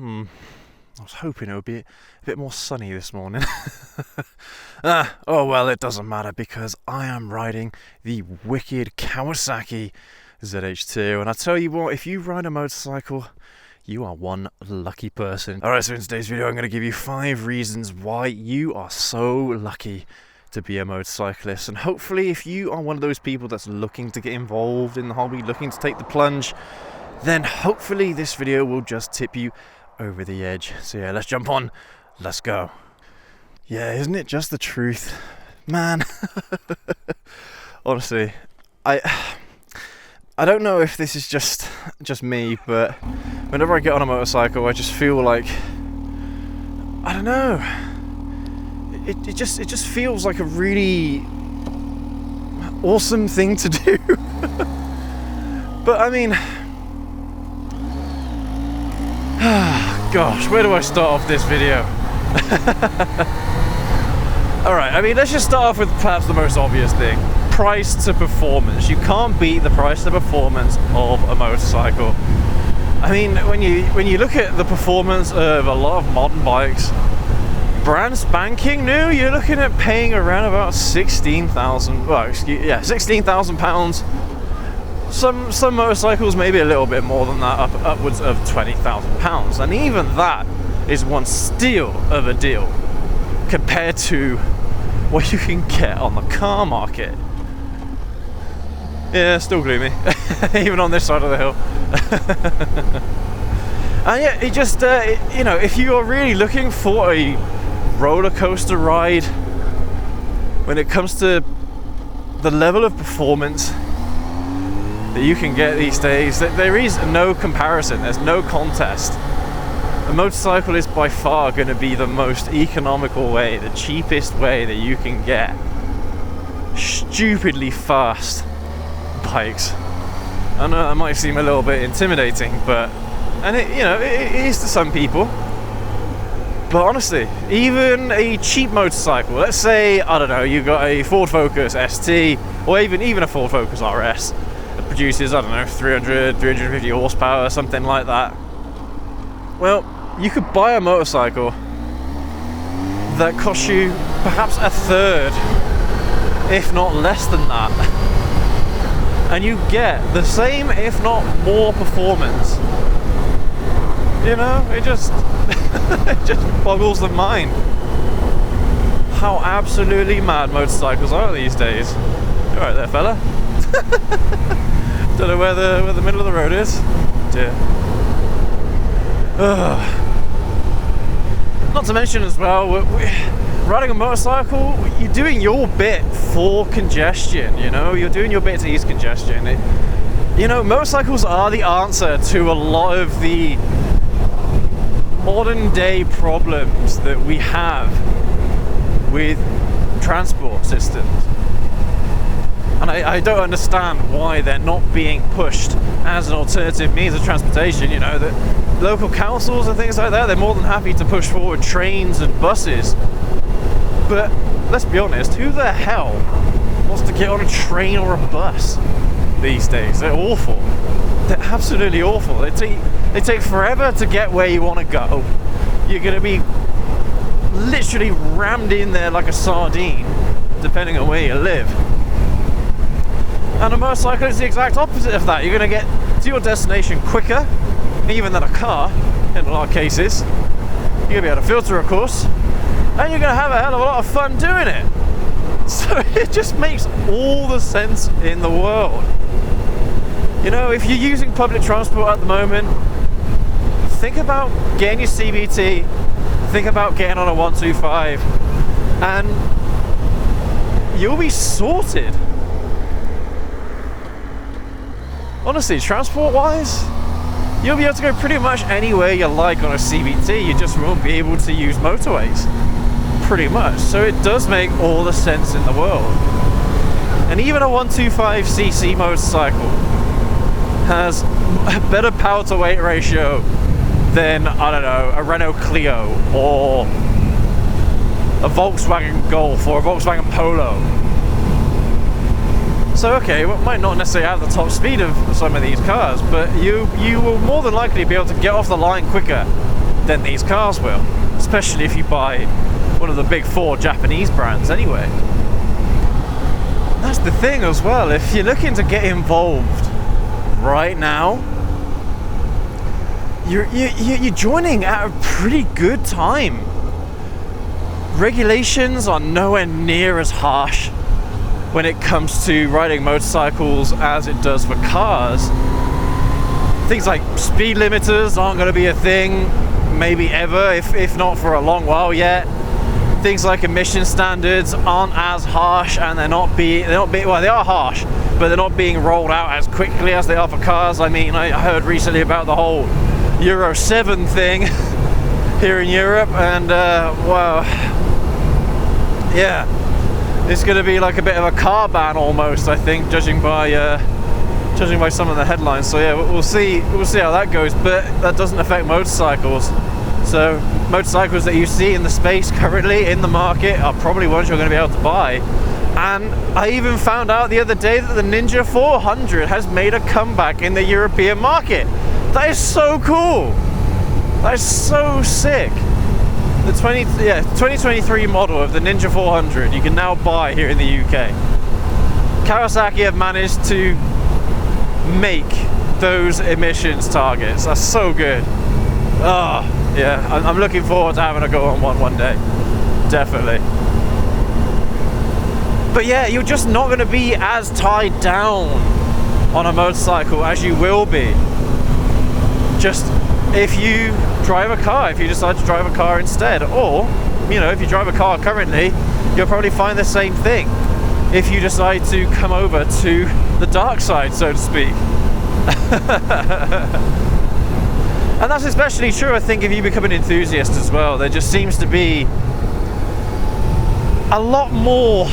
I was hoping it would be a bit more sunny this morning. Oh well, it doesn't matter because I am riding the wicked Kawasaki ZH2. And I tell you what, if you ride a motorcycle, you are one lucky person. Alright, so in today's video I'm going to give you 5 reasons why you are so lucky to be a motorcyclist. And hopefully if you are one of those people that's looking to get involved in the hobby, looking to take the plunge, then hopefully this video will just tip you over the edge. So yeah, let's jump on, let's go. Yeah, isn't it just the truth, man? Honestly, I don't know if this is just me, but whenever I get on a motorcycle I just feel like, I don't know, it just feels like a really awesome thing to do. But I mean, gosh, where do I start off this video? Alright, I mean, let's just start off with perhaps the most obvious thing. Price to performance. You can't beat the price to performance of a motorcycle. I mean, when you look at the performance of a lot of modern bikes, brand spanking new, you're looking at paying around about 16,000. Well, £16,000. Some motorcycles maybe a little bit more than that, upwards of £20,000, and even that is one steal of a deal compared to what you can get on the car market. Yeah, still gloomy, even on this side of the hill. And yeah, it just, you know, if you are really looking for a roller coaster ride when it comes to the level of performance that you can get these days, there is no comparison, there's no contest. A motorcycle is by far going to be the most economical way, the cheapest way that you can get stupidly fast bikes. I know that might seem a little bit intimidating, but, and it, you know, it is to some people. But honestly, even a cheap motorcycle, let's say, I don't know, you got a Ford Focus ST, or even a Ford Focus RS, that produces, I don't know, 350 horsepower, something like that. Well, you could buy a motorcycle that costs you perhaps a third, if not less than that, and you get the same, if not more, performance. You know, it just it just boggles the mind how absolutely mad motorcycles are these days. You alright there, fella? Don't know where the middle of the road is. Dear. Not to mention as well, riding a motorcycle, you're doing your bit for congestion, you know? You're doing your bit to ease congestion. You know, motorcycles are the answer to a lot of the modern day problems that we have with transport systems. And I don't understand why they're not being pushed as an alternative means of transportation. You know, that local councils and things like that, they're more than happy to push forward trains and buses. But let's be honest, who the hell wants to get on a train or a bus these days? They're awful. They're absolutely awful. They take forever to get where you want to go. You're going to be literally rammed in there like a sardine, depending on where you live. And a motorcycle is the exact opposite of that. You're going to get to your destination quicker, even than a car, in a lot of cases. You're going to be able to filter, of course, and you're going to have a hell of a lot of fun doing it. So it just makes all the sense in the world. You know, if you're using public transport at the moment, think about getting your CBT, think about getting on a 125, and you'll be sorted. Honestly, transport-wise, you'll be able to go pretty much anywhere you like on a CBT, you just won't be able to use motorways. Pretty much. So it does make all the sense in the world. And even a 125cc motorcycle has a better power to weight ratio than, I don't know, a Renault Clio or a Volkswagen Golf or a Volkswagen Polo. So okay, it might not necessarily have the top speed of some of these cars, but you will more than likely be able to get off the line quicker than these cars will, especially if you buy one of the big 4 Japanese brands anyway. That's the thing as well, if you're looking to get involved right now, you're joining at a pretty good time. Regulations are nowhere near as harsh when it comes to riding motorcycles as it does for cars. Things like speed limiters aren't going to be a thing, maybe ever, if not for a long while yet. Things like emission standards aren't as harsh, and they are harsh, but they're not being rolled out as quickly as they are for cars. I mean, I heard recently about the whole Euro 7 thing here in Europe, and well, yeah, it's going to be like a bit of a car ban almost, I think, judging by some of the headlines. So yeah, we'll see how that goes, but that doesn't affect motorcycles. So motorcycles that you see in the space currently in the market are probably ones you're going to be able to buy. And I even found out the other day that the Ninja 400 has made a comeback in the European market. That is so cool. That is so sick. The 2023 model of the Ninja 400 you can now buy here in the UK. Kawasaki have managed to make those emissions targets. That's so good. Oh, yeah, I'm looking forward to having a go on one day. Definitely. But yeah, you're just not going to be as tied down on a motorcycle as you will be just if you drive a car, if you decide to drive a car instead. Or, you know, if you drive a car currently, you'll probably find the same thing if you decide to come over to the dark side, so to speak. And that's especially true, I think, if you become an enthusiast as well. There just seems to be a lot more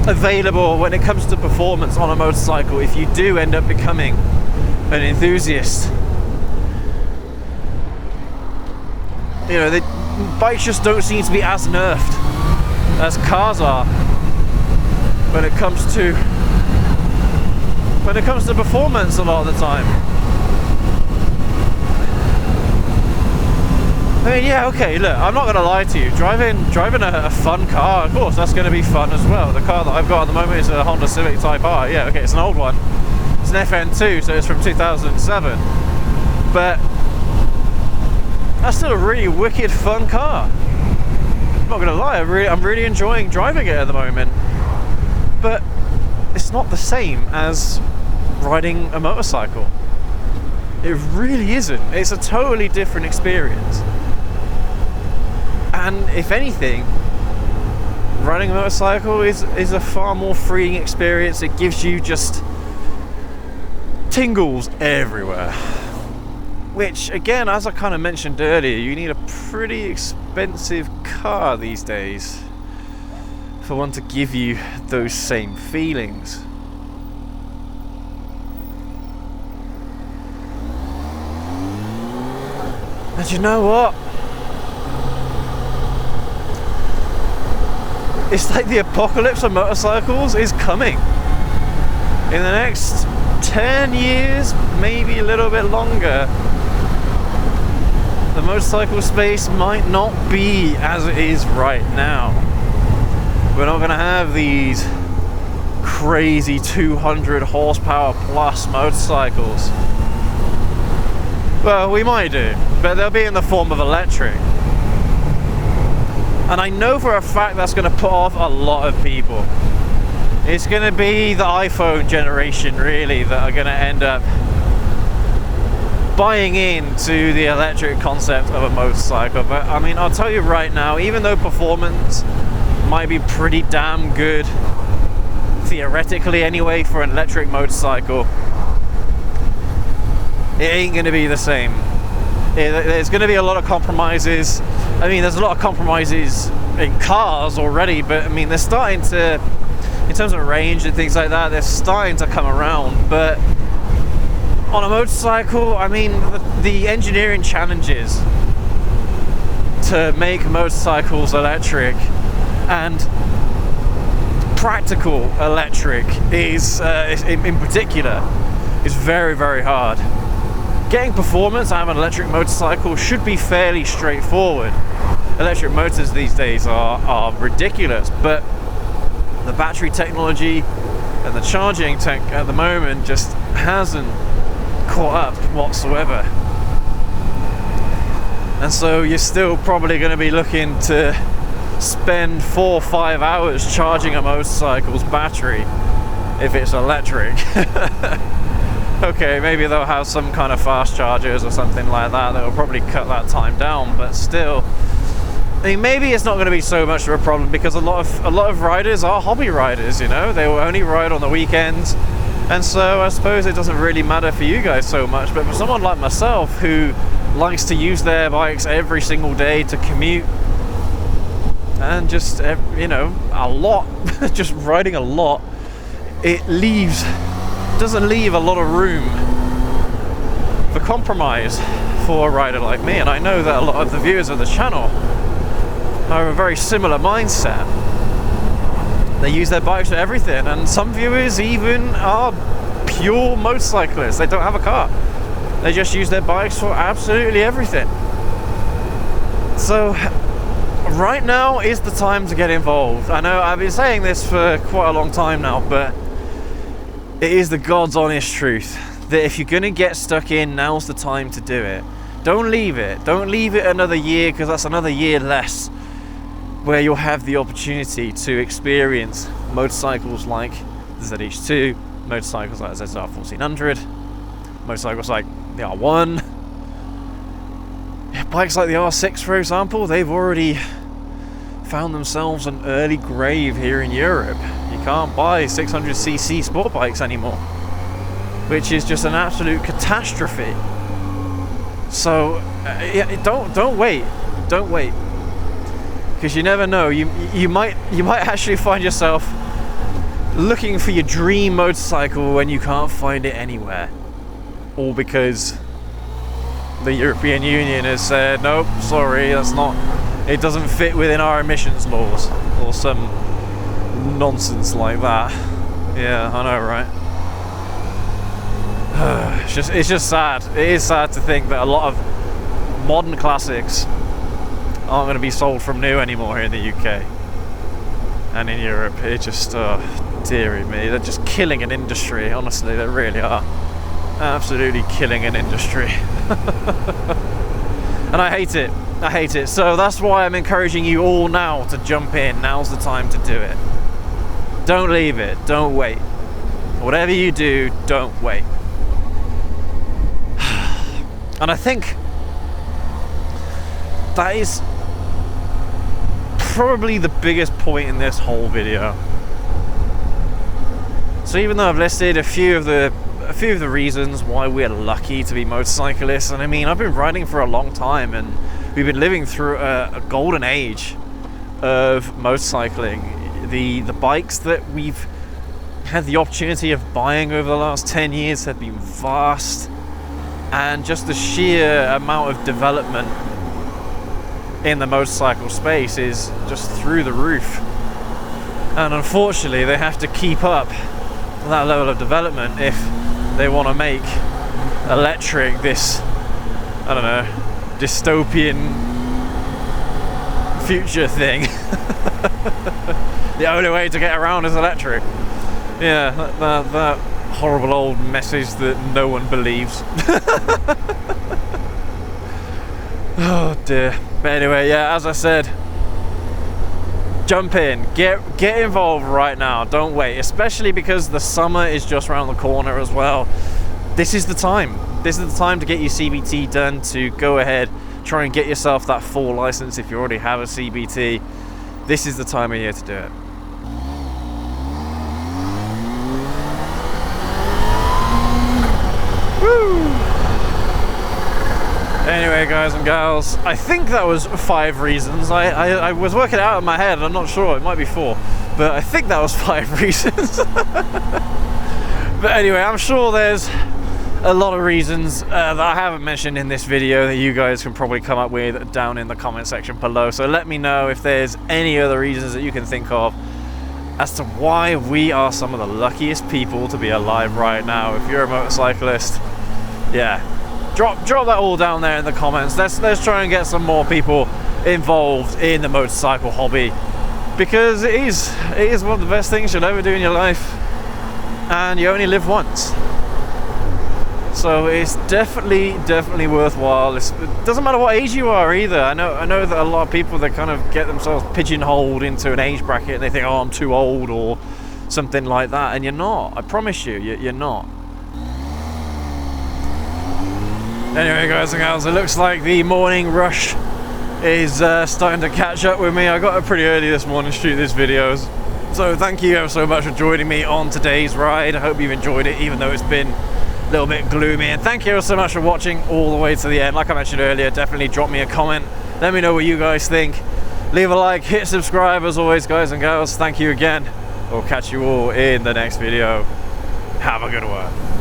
available when it comes to performance on a motorcycle if you do end up becoming an enthusiast. You know, the bikes just don't seem to be as nerfed as cars are when it comes to performance a lot of the time. I mean, yeah, okay, look, I'm not going to lie to you. Driving a fun car, of course, that's going to be fun as well. The car that I've got at the moment is a Honda Civic Type R. Yeah, okay, it's an old one. It's an FN2, so it's from 2007. But that's still a really wicked fun car. I'm not going to lie, I'm really enjoying driving it at the moment. But it's not the same as riding a motorcycle. It really isn't. It's a totally different experience. And if anything, riding a motorcycle is a far more freeing experience. It gives you just tingles everywhere. Which, again, as I kind of mentioned earlier, you need a pretty expensive car these days for one to give you those same feelings. And you know what? It's like the apocalypse of motorcycles is coming. In the next 10 years, maybe a little bit longer, the motorcycle space might not be as it is right now. We're not going to have these crazy 200 horsepower plus motorcycles. Well, we might do, but they'll be in the form of electric. And I know for a fact that's going to put off a lot of people. It's going to be the iPhone generation, really, that are going to end up buying into the electric concept of a motorcycle. But I mean, I'll tell you right now, even though performance might be pretty damn good, theoretically anyway, for an electric motorcycle, it ain't going to be the same. There's going to be a lot of compromises. I mean, there's a lot of compromises in cars already, but I mean, they're starting to, in terms of range and things like that, they're starting to come around. But on a motorcycle, I mean, the engineering challenges to make motorcycles electric and practical electric is, in particular, is very, very hard. getting performance out of an electric motorcycle should be fairly straightforward. Electric motors these days are ridiculous, but the battery technology and the charging tech at the moment just hasn't caught up whatsoever. And so you're still probably going to be looking to spend 4 or 5 hours charging a motorcycle's battery if it's electric. Okay, maybe they'll have some kind of fast chargers or something like that will probably cut that time down, but still, I mean, maybe it's not going to be so much of a problem because a lot of riders are hobby riders, you know, they will only ride on the weekends, and so I suppose it doesn't really matter for you guys so much. But for someone like myself who likes to use their bikes every single day to commute and just, you know, a lot, just riding a lot, it doesn't leave a lot of room for compromise for a rider like me. And I know that a lot of the viewers of the channel are a very similar mindset. They use their bikes for everything, and some viewers even are pure motorcyclists. They don't have a car, they just use their bikes for absolutely everything. So right now is the time to get involved. I know I've been saying this for quite a long time now, but it is the God's honest truth that if you're going to get stuck in, now's the time to do it. Don't leave it another year, because that's another year less where you'll have the opportunity to experience motorcycles like the ZH2, motorcycles like the ZR 1400, motorcycles like the R1, bikes like the R6, for example. They've already found themselves an early grave here in Europe. You can't buy 600cc sport bikes anymore, which is just an absolute catastrophe. So yeah, don't wait, because you never know. You might actually find yourself looking for your dream motorcycle when you can't find it anywhere, all because the European Union has said, nope, sorry, it doesn't fit within our emissions laws, or some nonsense like that. Yeah, I know, right? It's just sad. It is sad to think that a lot of modern classics aren't going to be sold from new anymore here in the UK and in Europe. It just, dearie me, they're just killing an industry. Honestly, they really are. Absolutely killing an industry. And I hate it. So that's why I'm encouraging you all now to jump in. Now's the time to do it. Don't leave it. Don't wait. Whatever you do, don't wait. And I think that is probably the biggest point in this whole video. So even though I've listed a few of the reasons why we're lucky to be motorcyclists, and I mean, I've been riding for a long time, and we've been living through a golden age of motorcycling. The bikes that we've had the opportunity of buying over the last 10 years have been vast, and just the sheer amount of development in the motorcycle space is just through the roof. And unfortunately, they have to keep up that level of development if they want to make electric this, I don't know, dystopian future thing. The only way to get around is electric. Yeah, that horrible old message that no one believes. Oh dear. But anyway, yeah, as I said, jump in, get involved right now. Don't wait, especially because the summer is just around the corner as well. This is the time. This is the time to get your CBT done, to go ahead, try and get yourself that full license if you already have a CBT. This is the time of year to do it. Woo! Anyway, guys and gals, I think that was 5 reasons. I was working it out in my head, I'm not sure, it might be 4, but I think that was 5 reasons. But anyway, I'm sure there's a lot of reasons that I haven't mentioned in this video that you guys can probably come up with down in the comment section below. So let me know if there's any other reasons that you can think of as to why we are some of the luckiest people to be alive right now. If you're a motorcyclist, yeah, drop that all down there in the comments. Let's try and get some more people involved in the motorcycle hobby, because it is one of the best things you'll ever do in your life, and you only live once. So it's definitely worthwhile. It doesn't matter what age you are either. I know that a lot of people, that kind of get themselves pigeonholed into an age bracket and they think, oh, I'm too old or something like that, and you're not. I promise you, you're not. Anyway, guys and gals, it looks like the morning rush is starting to catch up with me. I got up pretty early this morning to shoot these videos. So thank you ever so much for joining me on today's ride. I hope you've enjoyed it, even though it's been a little bit gloomy. And thank you so much for watching all the way to the end. Like I mentioned earlier, definitely drop me a comment. Let me know what you guys think. Leave a like, hit subscribe. As always, guys and gals, thank you again. We'll catch you all in the next video. Have a good one.